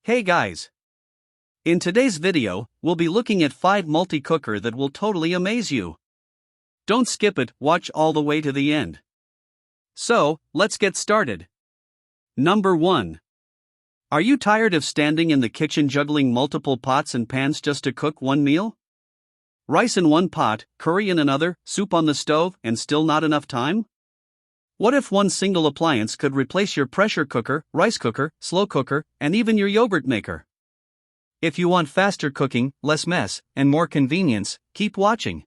Hey guys! In today's video, we'll be looking at 5 multi-cooker that will totally amaze you. Don't skip it, watch all the way to the end. So, let's get started. Number 1. Are you tired of standing in the kitchen juggling multiple pots and pans just to cook one meal? Rice in one pot, curry in another, soup on the stove, and still not enough time? What if one single appliance could replace your pressure cooker, rice cooker, slow cooker, and even your yogurt maker? If you want faster cooking, less mess, and more convenience, keep watching.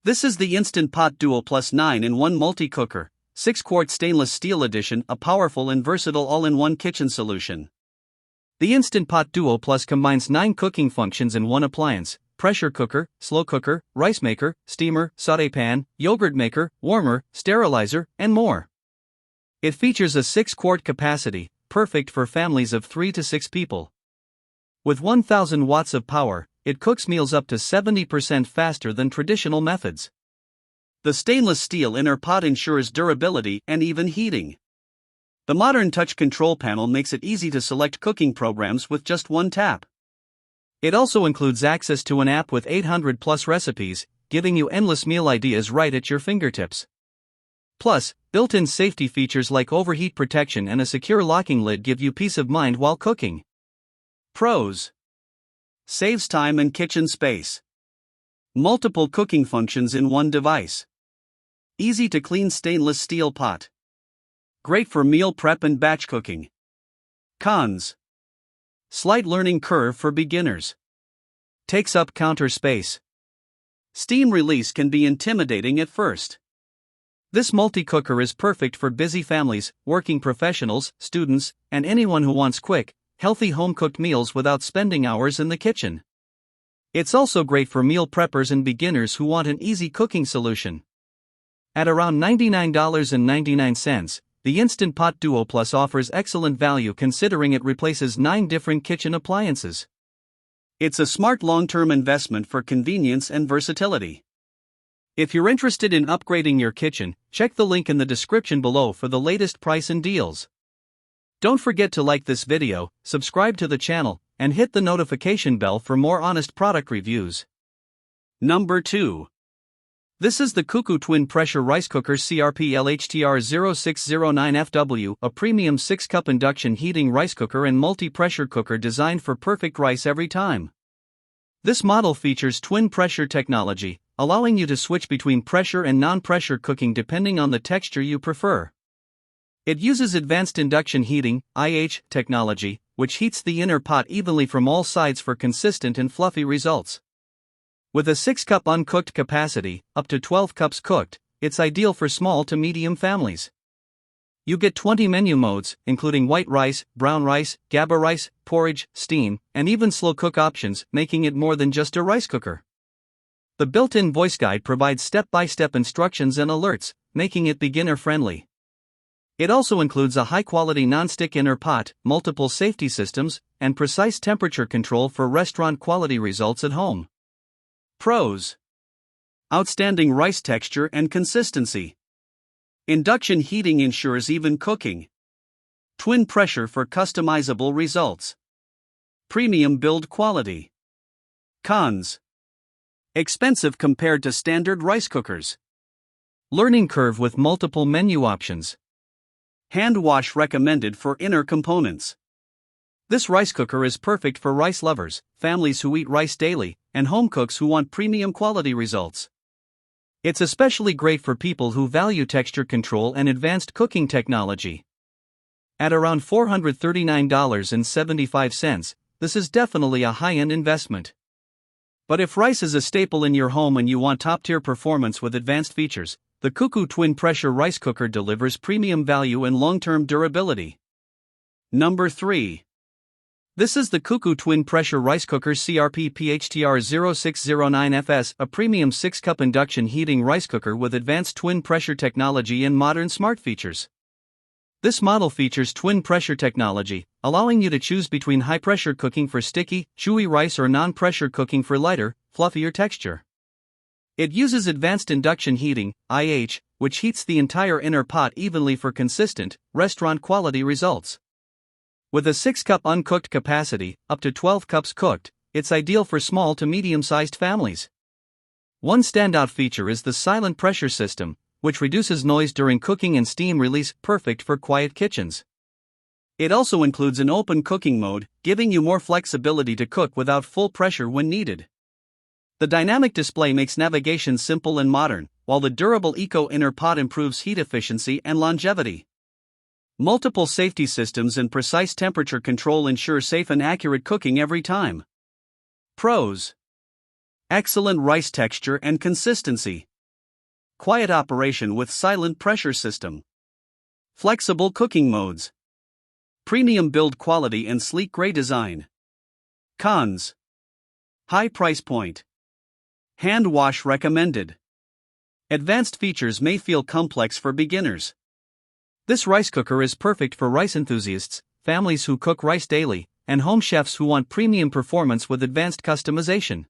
This is the Instant Pot Duo Plus 9-in-1 Multi-Cooker, 6-quart stainless steel edition, a powerful and versatile all-in-one kitchen solution. The Instant Pot Duo Plus combines 9 cooking functions in one appliance: pressure cooker, slow cooker, rice maker, steamer, sauté pan, yogurt maker, warmer, sterilizer, and more. It features a 6-quart capacity, perfect for families of 3 to 6 people. With 1000 watts of power, it cooks meals up to 70% faster than traditional methods. The stainless steel inner pot ensures durability and even heating. The modern touch control panel makes it easy to select cooking programs with just one tap. It also includes access to an app with 800 plus recipes, giving you endless meal ideas right at your fingertips. Plus, built-in safety features like overheat protection and a secure locking lid give you peace of mind while cooking. Pros: saves time and kitchen space. Multiple cooking functions in one device. Easy to clean stainless steel pot. Great for meal prep and batch cooking. Cons: slight learning curve for beginners. Takes up counter space. Steam release can be intimidating at first. This multi-cooker is perfect for busy families, working professionals, students, and anyone who wants quick, healthy home-cooked meals without spending hours in the kitchen. It's also great for meal preppers and beginners who want an easy cooking solution. At around $99.99, the Instant Pot Duo Plus offers excellent value considering it replaces 9 different kitchen appliances. It's a smart long-term investment for convenience and versatility. If you're interested in upgrading your kitchen, check the link in the description below for the latest price and deals. Don't forget to like this video, subscribe to the channel, and hit the notification bell for more honest product reviews. Number 2. This is the COSORI Twin Pressure Rice Cooker CRP-LHTR0609FW, a premium 6-cup induction heating rice cooker and multi-pressure cooker designed for perfect rice every time. This model features twin pressure technology, allowing you to switch between pressure and non-pressure cooking depending on the texture you prefer. It uses advanced induction heating (IH) technology, which heats the inner pot evenly from all sides for consistent and fluffy results. With a 6-cup uncooked capacity, up to 12 cups cooked, it's ideal for small to medium families. You get 20 menu modes, including white rice, brown rice, GABA rice, porridge, steam, and even slow cook options, making it more than just a rice cooker. The built-in voice guide provides step-by-step instructions and alerts, making it beginner-friendly. It also includes a high-quality non-stick inner pot, multiple safety systems, and precise temperature control for restaurant-quality results at home. Pros: outstanding rice texture and consistency. Induction heating ensures even cooking. Twin pressure for customizable results. Premium build quality. Cons: expensive compared to standard rice cookers. Learning curve with multiple menu options. Hand wash recommended for inner components. This rice cooker is perfect for rice lovers, families who eat rice daily, and home cooks who want premium quality results. It's especially great for people who value texture control and advanced cooking technology. At around $439.75, this is definitely a high-end investment. But if rice is a staple in your home and you want top-tier performance with advanced features, the COSORI Twin Pressure Rice Cooker delivers premium value and long-term durability. Number 3. This is the COSORI Twin Pressure Rice Cooker CRP-PHTR0609FS, a premium 6-cup induction heating rice cooker with advanced twin pressure technology and modern smart features. This model features twin pressure technology, allowing you to choose between high-pressure cooking for sticky, chewy rice or non-pressure cooking for lighter, fluffier texture. It uses advanced induction heating (IH), which heats the entire inner pot evenly for consistent, restaurant-quality results. With a 6-cup uncooked capacity, up to 12 cups cooked, it's ideal for small to medium-sized families. One standout feature is the silent pressure system, which reduces noise during cooking and steam release, perfect for quiet kitchens. It also includes an open cooking mode, giving you more flexibility to cook without full pressure when needed. The dynamic display makes navigation simple and modern, while the durable Eco Inner Pot improves heat efficiency and longevity. Multiple safety systems and precise temperature control ensure safe and accurate cooking every time. Pros: excellent rice texture and consistency. Quiet operation with silent pressure system. Flexible cooking modes. Premium build quality and sleek gray design. Cons: high price point. Hand wash recommended. Advanced features may feel complex for beginners. This rice cooker is perfect for rice enthusiasts, families who cook rice daily, and home chefs who want premium performance with advanced customization.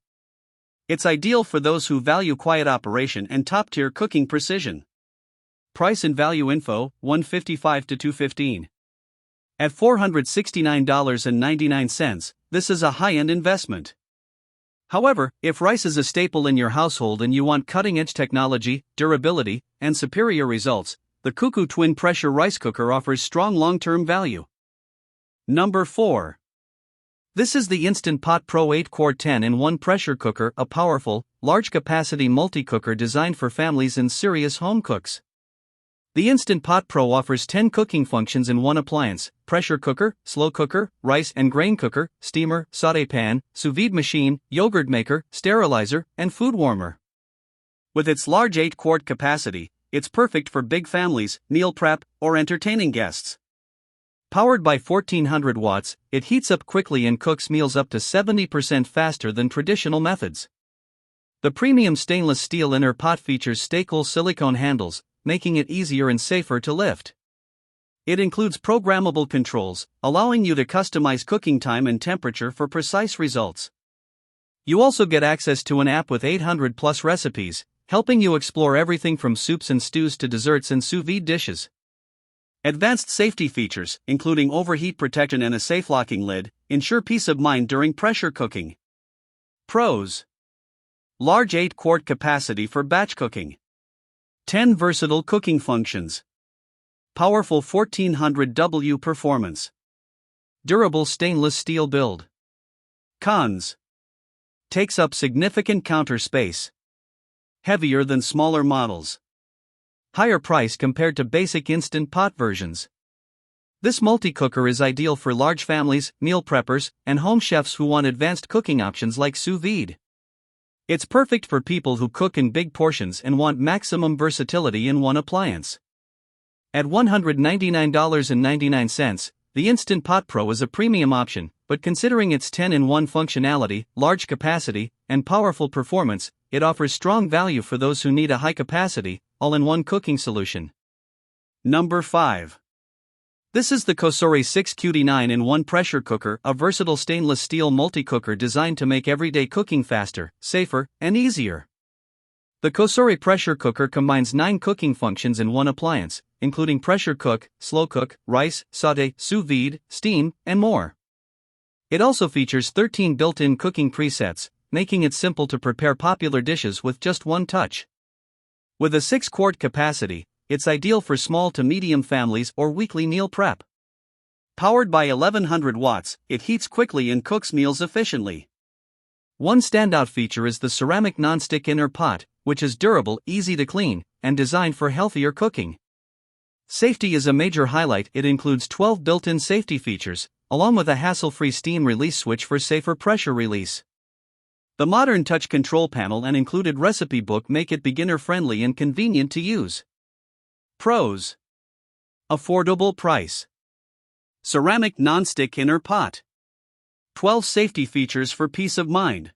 It's ideal for those who value quiet operation and top-tier cooking precision. Price and value info: $155 to $215. At $469.99, this is a high-end investment. However, if rice is a staple in your household and you want cutting-edge technology, durability, and superior results, the COSORI Twin Pressure Rice Cooker offers strong long-term value. Number 4. This is the Instant Pot Pro 8-quart 10-in-1 pressure cooker, a powerful, large-capacity multi-cooker designed for families and serious home cooks. The Instant Pot Pro offers 10 cooking functions in one appliance: pressure cooker, slow cooker, rice and grain cooker, steamer, sauté pan, sous vide machine, yogurt maker, sterilizer, and food warmer. With its large 8-quart capacity, it's perfect for big families, meal prep, or entertaining guests. Powered by 1400 watts, it heats up quickly and cooks meals up to 70% faster than traditional methods. The premium stainless steel inner pot features stay-cool silicone handles, making it easier and safer to lift. It includes programmable controls, allowing you to customize cooking time and temperature for precise results. You also get access to an app with 800+ recipes, helping you explore everything from soups and stews to desserts and sous vide dishes. Advanced safety features, including overheat protection and a safe locking lid, ensure peace of mind during pressure cooking. Pros: large 8-quart capacity for batch cooking. 10 versatile cooking functions. Powerful 1400W performance. Durable stainless steel build. Cons: takes up significant counter space. Heavier than smaller models. Higher price compared to basic Instant Pot versions. This multi-cooker is ideal for large families, meal preppers, and home chefs who want advanced cooking options like sous vide. It's perfect for people who cook in big portions and want maximum versatility in one appliance. At $199.99, the Instant Pot Pro is a premium option, but considering its 10-in-1 functionality, large capacity, and powerful performance, it offers strong value for those who need a high-capacity, all-in-one cooking solution. Number 5. This is the COSORI CUCKOO 9-in-1 pressure cooker, a versatile stainless steel multi-cooker designed to make everyday cooking faster, safer, and easier. The COSORI pressure cooker combines 9 cooking functions in one appliance, including pressure cook, slow cook, rice, sauté, sous vide, steam, and more. It also features 13 built-in cooking presets, making it simple to prepare popular dishes with just one touch. With a 6-quart capacity, it's ideal for small to medium families or weekly meal prep. Powered by 1100 watts, it heats quickly and cooks meals efficiently. One standout feature is the ceramic non-stick inner pot, which is durable, easy to clean, and designed for healthier cooking. Safety is a major highlight. It includes 12 built-in safety features, along with a hassle-free steam release switch for safer pressure release. The modern touch control panel and included recipe book make it beginner-friendly and convenient to use. Pros: affordable price. Ceramic non-stick inner pot. 12 safety features for peace of mind.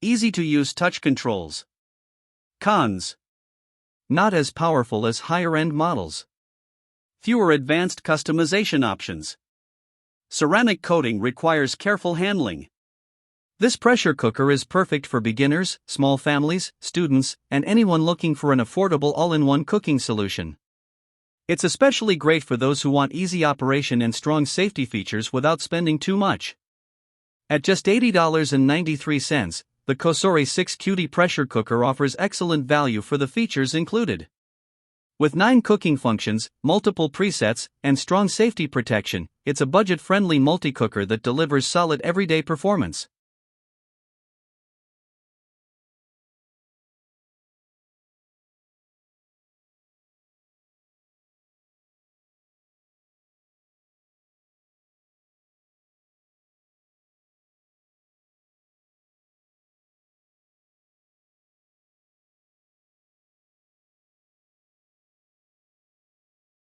Easy to use touch controls. Cons: not as powerful as higher-end models. Fewer advanced customization options. Ceramic coating requires careful handling. This pressure cooker is perfect for beginners, small families, students, and anyone looking for an affordable all-in-one cooking solution. It's especially great for those who want easy operation and strong safety features without spending too much. At just $80.93, the COSORI 6QD pressure cooker offers excellent value for the features included. With 9 cooking functions, multiple presets, and strong safety protection, it's a budget-friendly multi-cooker that delivers solid everyday performance.